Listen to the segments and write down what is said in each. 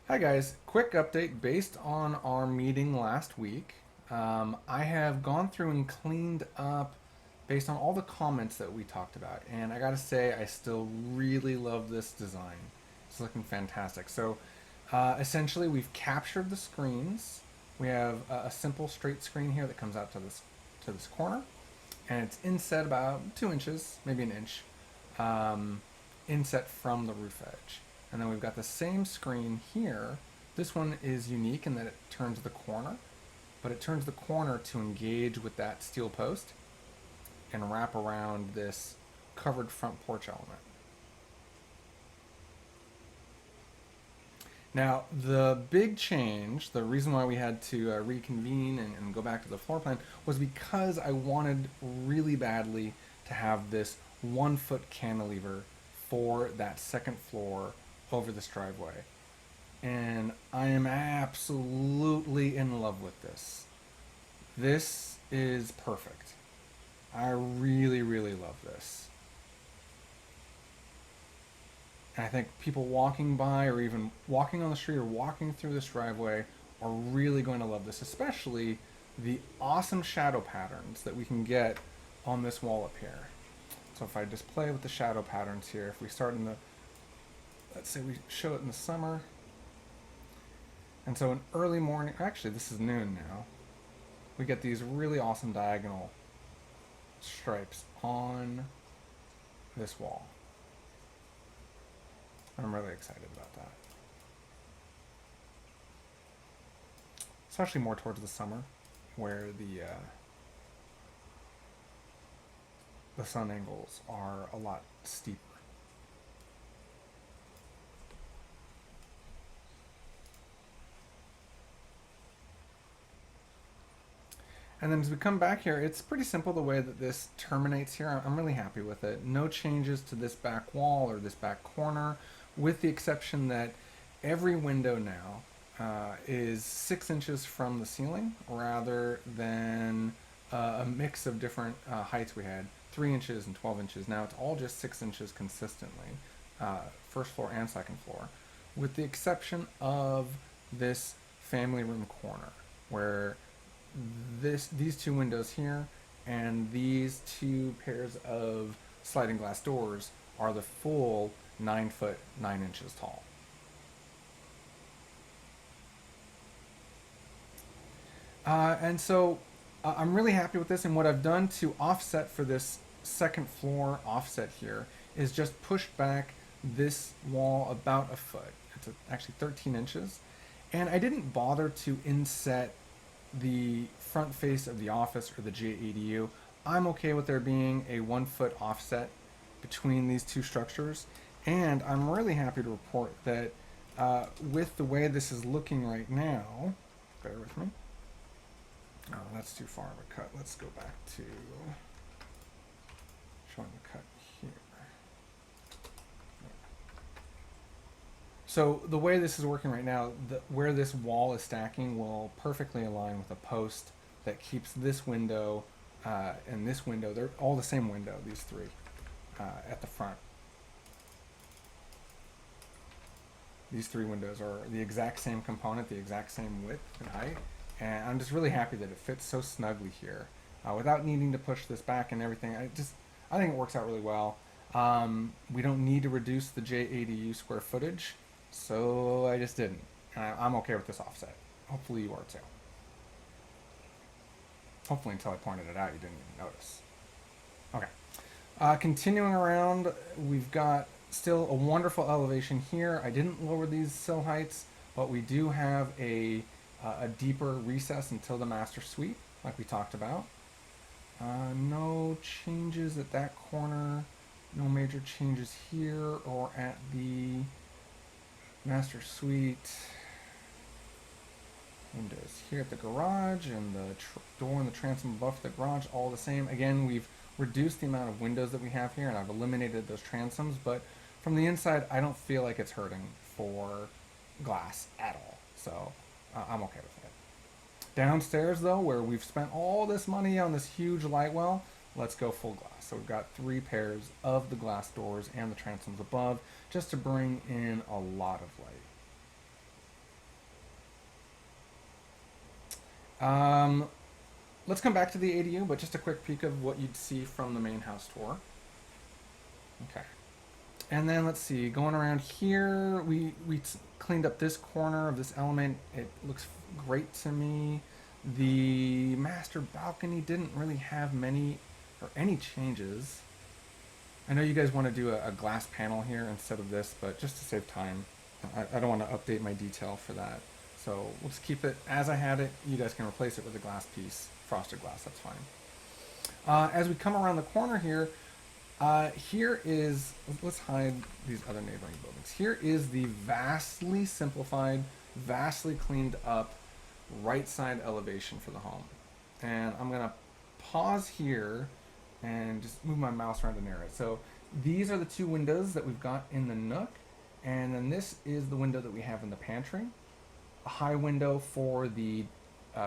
Hi guys, quick update based on our meeting last week. I have gone through and cleaned up based on all the comments that we talked about, and I gotta say, I still really love this design. It's looking fantastic. Essentially, we've captured the screens. We have a simple straight screen here that comes out to this corner, and it's inset about 2 inches, maybe an inch, um, inset from the roof edge. And then we've got the same screen here. This one is unique in that it turns the corner, but it turns the corner to engage with that steel post and wrap around this covered front porch element. Now, the big change, the reason why we had to reconvene and go back to the floor plan was because I wanted really badly to have this 1 foot cantilever for that second floor over this driveway. And I am absolutely in love with this. This is perfect. I really, really love this. And I think people walking by or even walking on the street or walking through this driveway are really going to love this, especially the awesome shadow patterns that we can get on this wall up here. So if I just play with the shadow patterns here, if we start in the, let's say we show it in the summer. And so in early morning, actually this is noon now, we get these really awesome diagonal stripes on this wall. I'm really excited about that. Especially more towards the summer, where the sun angles are a lot steeper. And then as we come back here, it's pretty simple the way that this terminates here. I'm really happy with it. No changes to this back wall or this back corner, with the exception that every window now is 6 inches from the ceiling rather than a mix of different heights we had, 3 inches and 12 inches. Now it's all just 6 inches consistently, first floor and second floor, with the exception of this family room corner where these two windows here and these two pairs of sliding glass doors are the full 9 foot 9 inches tall. I'm really happy with this, and what I've done to offset for this second floor offset here is just push back this wall about a foot. It's actually 13 inches. And I didn't bother to inset the front face of the office or the JADU. I'm okay with there being a 1 foot offset between these two structures. And I'm really happy to report that with the way this is looking right now, bear with me. Oh, that's too far of a cut. Let's go back to showing the cut here. So the way this is working right now, where this wall is stacking will perfectly align with a post that keeps this window and this window, they're all the same window, these three, at the front. These three windows are the exact same component, the exact same width and height, and I'm just really happy that it fits so snugly here without needing to push this back and everything. I think it works out really well. We don't need to reduce the JADU square footage, so I just didn't. And I'm okay with this offset. Hopefully you are too. Hopefully until I pointed it out you didn't even notice. Okay. Continuing around, we've got still a wonderful elevation here. I didn't lower these sill heights, but we do have a deeper recess until the master suite, like we talked about. No changes at that corner. No major changes here or at the master suite. Windows here at the garage and the door and the transom above the garage, all the same. Again, we've reduced the amount of windows that we have here and I've eliminated those transoms, but from the inside, I don't feel like it's hurting for glass at all. So I'm okay with it. Downstairs though, where we've spent all this money on this huge light well, let's go full glass. So we've got 3 pairs of the glass doors and the transoms above just to bring in a lot of light. Um, let's come back to the ADU, but just a quick peek of what you'd see from the main house tour. Okay. And then let's see, going around here, we cleaned up this corner of this element. It looks great to me. The master balcony didn't really have many or any changes. I know you guys want to do a glass panel here instead of this, but just to save time, I don't want to update my detail for that. So we'll just keep it as I had it. You guys can replace it with a glass piece, frosted glass, that's fine. As we come around the corner here, here is, let's hide these other neighboring buildings. Here is the vastly simplified, vastly cleaned up right side elevation for the home. And I'm going to pause here and just move my mouse around to narrow it. So these are the two windows that we've got in the nook. And then this is the window that we have in the pantry. A high window for the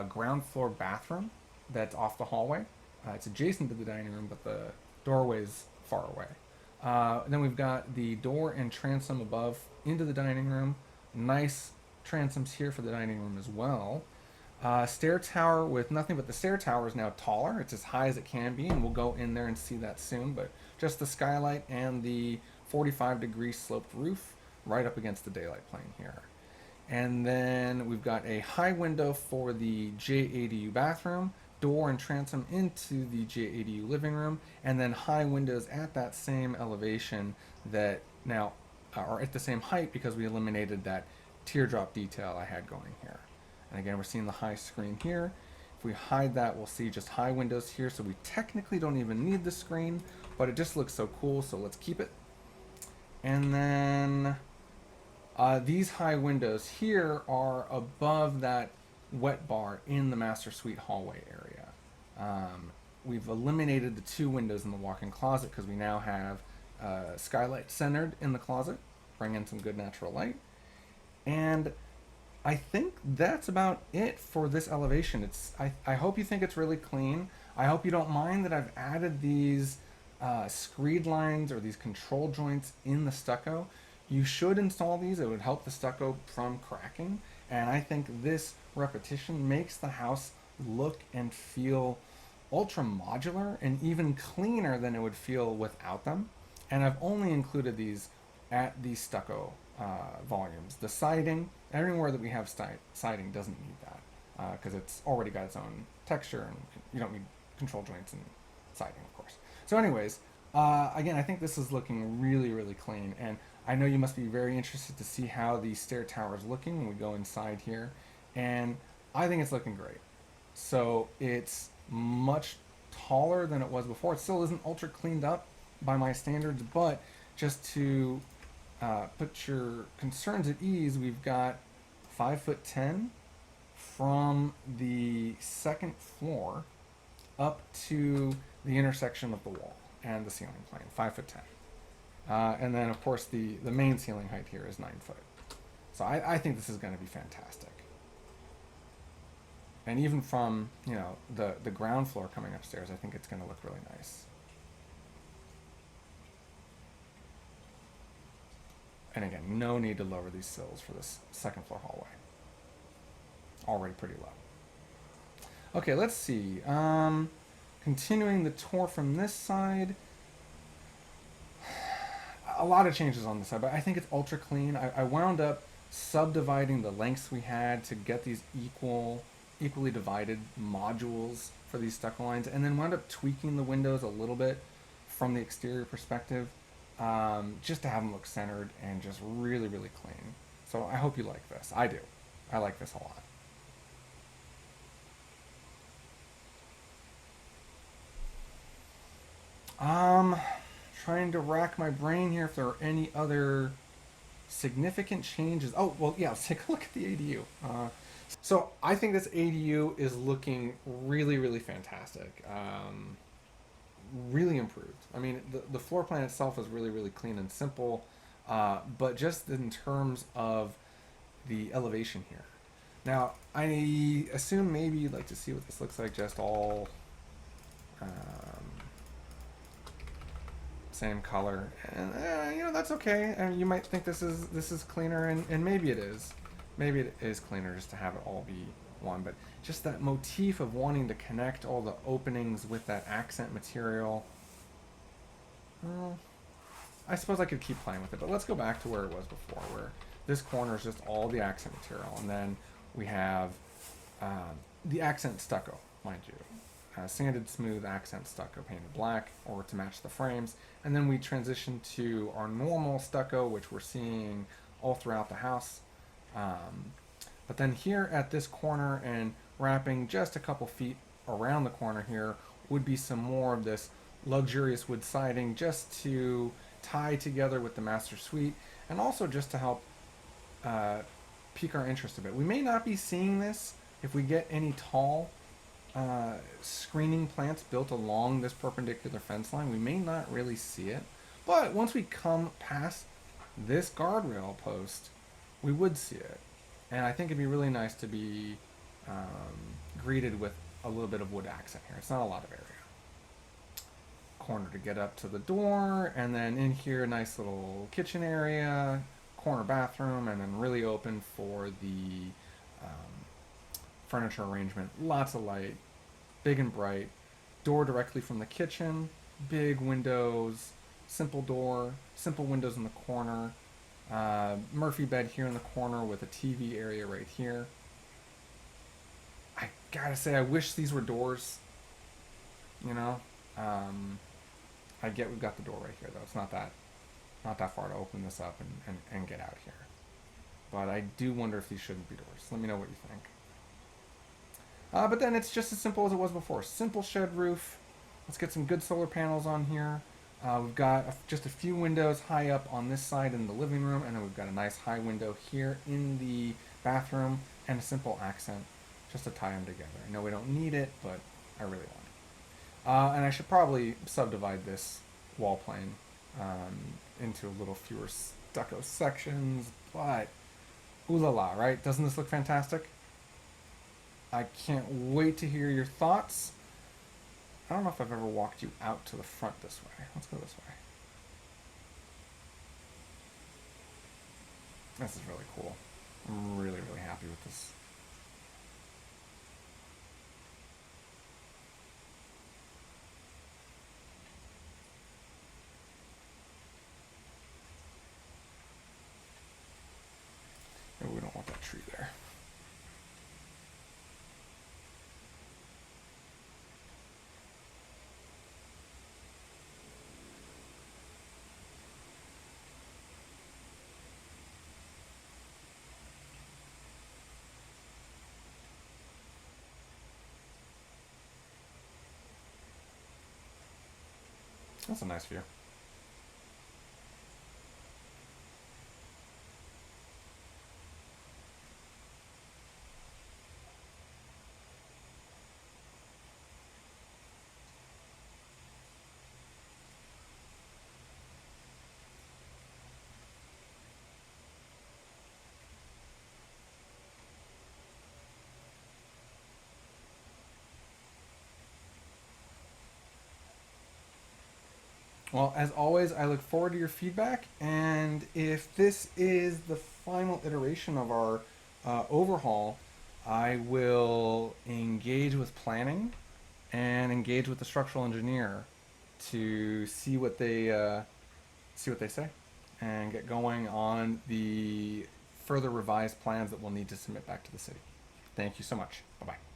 ground floor bathroom that's off the hallway. It's adjacent to the dining room, but the doorway's far away. Then we've got the door and transom above into the dining room. Nice transoms here for the dining room as well. Stair tower with nothing but the stair tower is now taller. It's as high as it can be, and we'll go in there and see that soon. But just the skylight and the 45-degree sloped roof right up against the daylight plane here. And then we've got a high window for the JADU bathroom, door and transom into the JADU living room, and then high windows at that same elevation that now are at the same height because we eliminated that teardrop detail I had going here. And again, we're seeing the high screen here. If we hide that, we'll see just high windows here, so we technically don't even need the screen, but it just looks so cool, so let's keep it. And then these high windows here are above that wet bar in the master suite hallway area. We've eliminated the two windows in the walk-in closet because we now have skylight centered in the closet, bring in some good natural light. And I think that's about it for this elevation. I hope you think it's really clean. I hope you don't mind that I've added these screed lines or these control joints in the stucco. You should install these. It would help the stucco from cracking. And I think this repetition makes the house look and feel ultra modular and even cleaner than it would feel without them. And I've only included these at these stucco volumes. The siding, everywhere that we have siding doesn't need that because it's already got its own texture and you don't need control joints and siding, of course. So anyways, again, I think this is looking really, really clean. And I know you must be very interested to see how the stair tower is looking when we go inside here. And I think it's looking great. So it's much taller than it was before. It still isn't ultra cleaned up by my standards, but just to put your concerns at ease, we've got 5'10" from the second floor up to the intersection of the wall and the ceiling plane, 5'10". And then, of course, the main ceiling height here is 9 foot. So I think this is going to be fantastic. And even from, you know, the ground floor coming upstairs, I think it's going to look really nice. And again, no need to lower these sills for this second floor hallway. Already pretty low. Okay, let's see. Continuing the tour from this side. A lot of changes on this side, but I think it's ultra clean. I wound up subdividing the lengths we had to get these equally divided modules for these stucco lines, and then wound up tweaking the windows a little bit from the exterior perspective, just to have them look centered and just really, really clean. So I hope you like this. I do. I like this a lot. Trying to rack my brain here if there are any other significant changes. Oh, well, yeah, let's take a look at the ADU. So I think this ADU is looking really, really fantastic. Really improved. I mean, the floor plan itself is really, really clean and simple, but just in terms of the elevation here. Now, I assume maybe you'd like to see what this looks like just all same color, and you know, that's okay. And you might think this is cleaner, and maybe it is. Maybe it is cleaner just to have it all be one, but just that motif of wanting to connect all the openings with that accent material. Well, I suppose I could keep playing with it, but let's go back to where it was before, where this corner is just all the accent material, and then we have the accent stucco, mind you. Sanded smooth accent stucco painted black or to match the frames, and then we transition to our normal stucco, which we're seeing all throughout the house. But then here at this corner and wrapping just a couple feet around the corner here would be some more of this luxurious wood siding, just to tie together with the master suite, and also just to help pique our interest a bit. We may not be seeing this if we get any tall screening plants built along this perpendicular fence line. We may not really see it, but once we come past this guardrail post, we would see it. And I think it'd be really nice to be greeted with a little bit of wood accent here. It's not a lot of area. Corner to get up to the door, and then in here, nice little kitchen area, corner bathroom, and then really open for the furniture arrangement. Lots of light, big and bright. Door directly from the kitchen, big windows, simple door, simple windows in the corner. Murphy bed here in the corner with a TV area right here. I gotta say, I wish these were doors. You know, I get we've got the door right here though. It's not that far to open this up and get out here. But I do wonder if these shouldn't be doors. Let me know what you think. But then it's just as simple as it was before. Simple shed roof. Let's get some good solar panels on here. We've got just a few windows high up on this side in the living room, and then we've got a nice high window here in the bathroom, and a simple accent just to tie them together. I know we don't need it, but I really want it. And I should probably subdivide this wall plane into a little fewer stucco sections, but ooh la la, right? Doesn't this look fantastic? I can't wait to hear your thoughts. I don't know if I've ever walked you out to the front this way. Let's go this way. This is really cool. I'm really, really happy with this. Maybe we don't want that tree there. That's a nice view. Well, as always, I look forward to your feedback. And if this is the final iteration of our overhaul, I will engage with planning and engage with the structural engineer to see what they say and get going on the further revised plans that we'll need to submit back to the city. Thank you so much. Bye bye.